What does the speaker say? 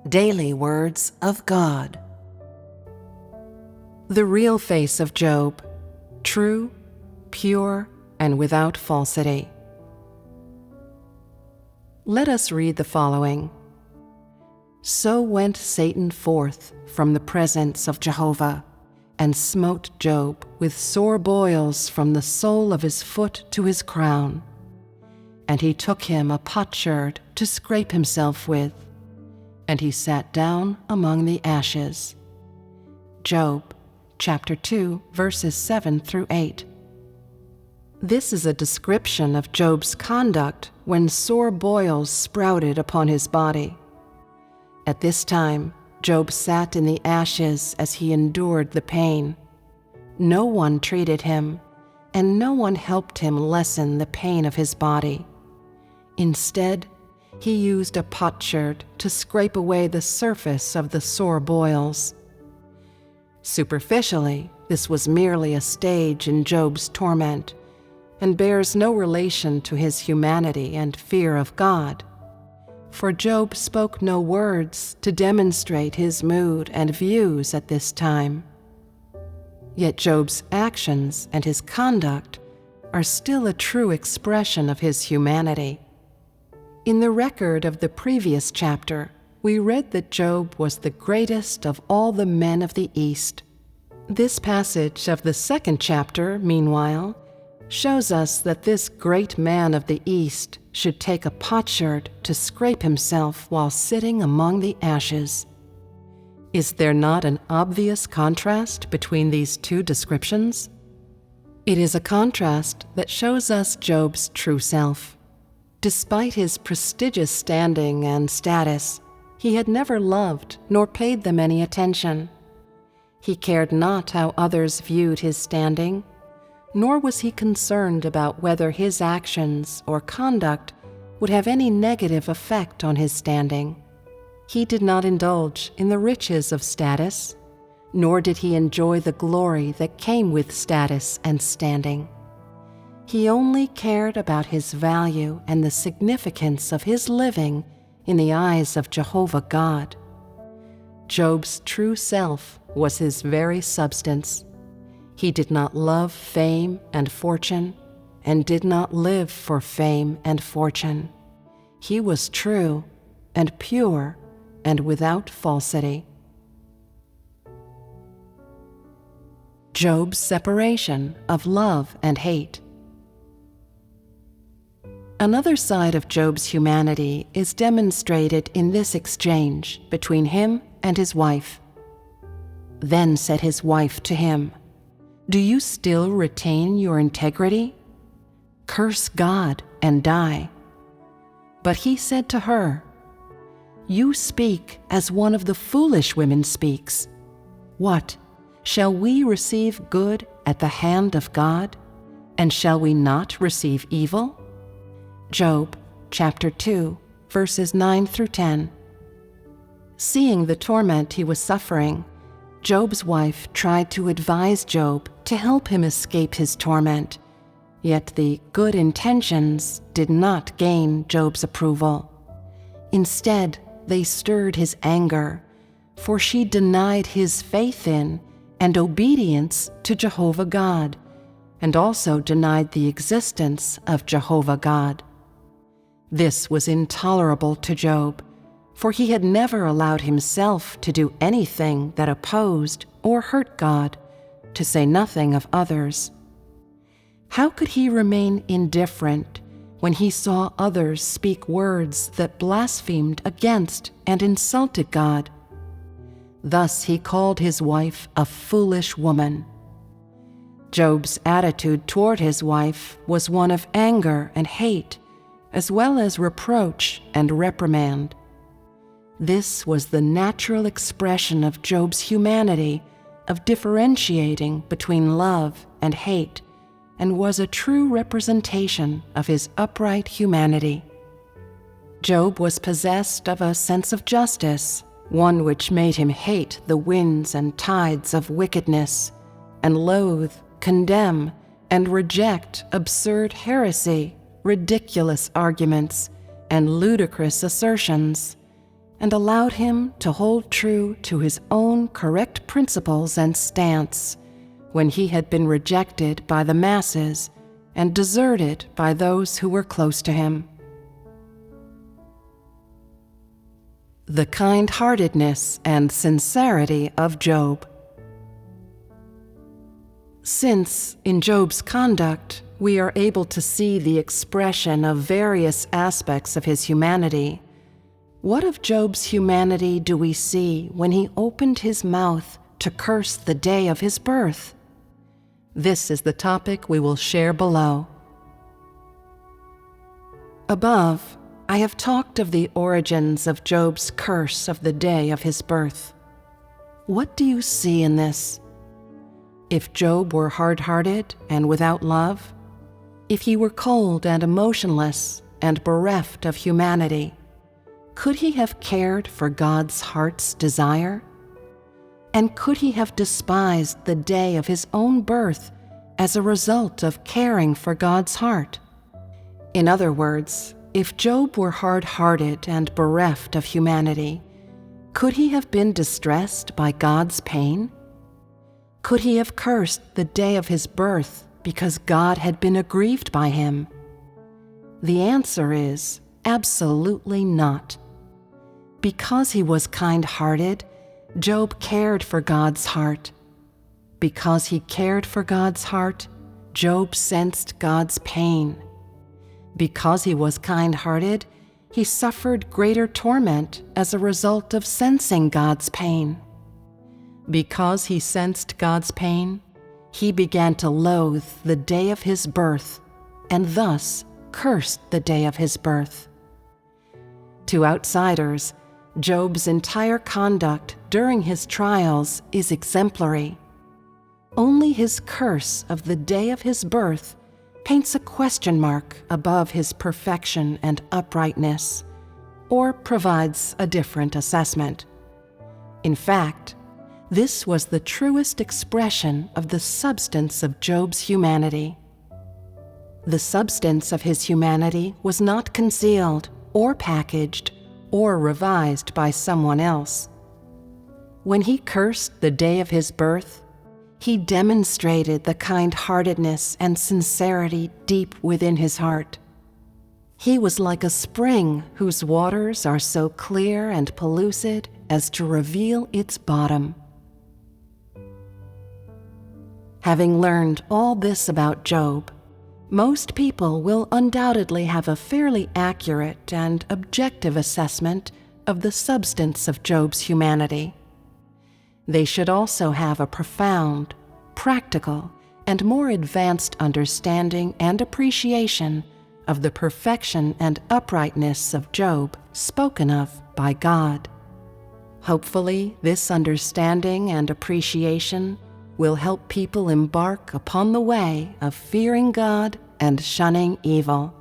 Daily Words of God. The real face of Job, true, pure, and without falsity. Let us read the following. So went Satan forth from the presence of Jehovah, and smote Job with sore boils from the sole of his foot to his crown. And he took him a potsherd to scrape himself with, and he sat down among the ashes. Job chapter 2, verses 7 through 8. This is a description of Job's conduct when sore boils sprouted upon his body. At this time, Job sat in the ashes as he endured the pain. No one treated him, and no one helped him lessen the pain of his body. Instead, he used a potsherd to scrape away the surface of the sore boils. Superficially, this was merely a stage in Job's torment, and bears no relation to his humanity and fear of God. For Job spoke no words to demonstrate his mood and views at this time. Yet Job's actions and his conduct are still a true expression of his humanity. In the record of the previous chapter, we read that Job was the greatest of all the men of the East. This passage of the second chapter, meanwhile, shows us that this great man of the East should take a potsherd to scrape himself while sitting among the ashes. Is there not an obvious contrast between these two descriptions? It is a contrast that shows us Job's true self. Despite his prestigious standing and status, he had never loved nor paid them any attention. He cared not how others viewed his standing, nor was he concerned about whether his actions or conduct would have any negative effect on his standing. He did not indulge in the riches of status, nor did he enjoy the glory that came with status and standing. He only cared about his value and the significance of his living in the eyes of Jehovah God. Job's true self was his very substance. He did not love fame and fortune, and did not live for fame and fortune. He was true and pure and without falsity. Job's separation of love and hate. Another side of Job's humanity is demonstrated in this exchange between him and his wife. Then said his wife to him, "Do you still retain your integrity? Curse God and die." But he said to her, "You speak as one of the foolish women speaks. What, shall we receive good at the hand of God, and shall we not receive evil?" Job chapter 2, verses 9 through 10. Seeing the torment he was suffering, Job's wife tried to advise Job to help him escape his torment, yet the good intentions did not gain Job's approval. Instead, they stirred his anger, for she denied his faith in and obedience to Jehovah God, and also denied the existence of Jehovah God. This was intolerable to Job, for he had never allowed himself to do anything that opposed or hurt God, to say nothing of others. How could he remain indifferent when he saw others speak words that blasphemed against and insulted God? Thus he called his wife a foolish woman. Job's attitude toward his wife was one of anger and hate, as well as reproach and reprimand. This was the natural expression of Job's humanity, of differentiating between love and hate, and was a true representation of his upright humanity. Job was possessed of a sense of justice, one which made him hate the winds and tides of wickedness, and loathe, condemn, and reject absurd heresy, ridiculous arguments, and ludicrous assertions, and allowed him to hold true to his own correct principles and stance when he had been rejected by the masses and deserted by those who were close to him. The kind-heartedness and sincerity of Job. Since, in Job's conduct, we are able to see the expression of various aspects of his humanity, what of Job's humanity do we see when he opened his mouth to curse the day of his birth? This is the topic we will share below. Above, I have talked of the origins of Job's curse of the day of his birth. What do you see in this? If Job were hard-hearted and without love, if he were cold and emotionless and bereft of humanity, could he have cared for God's heart's desire? And could he have despised the day of his own birth as a result of caring for God's heart? In other words, if Job were hard-hearted and bereft of humanity, could he have been distressed by God's pain? Could he have cursed the day of his birth because God had been aggrieved by him? The answer is absolutely not. Because he was kind-hearted, Job cared for God's heart. Because he cared for God's heart, Job sensed God's pain. Because he was kind-hearted, he suffered greater torment as a result of sensing God's pain. Because he sensed God's pain, he began to loathe the day of his birth, and thus cursed the day of his birth. To outsiders, Job's entire conduct during his trials is exemplary. Only his curse of the day of his birth paints a question mark above his perfection and uprightness, or provides a different assessment. In fact, this was the truest expression of the substance of Job's humanity. The substance of his humanity was not concealed or packaged or revised by someone else. When he cursed the day of his birth, he demonstrated the kind-heartedness and sincerity deep within his heart. He was like a spring whose waters are so clear and pellucid as to reveal its bottom. Having learned all this about Job, most people will undoubtedly have a fairly accurate and objective assessment of the substance of Job's humanity. They should also have a profound, practical, and more advanced understanding and appreciation of the perfection and uprightness of Job spoken of by God. Hopefully, this understanding and appreciation will help people embark upon the way of fearing God and shunning evil.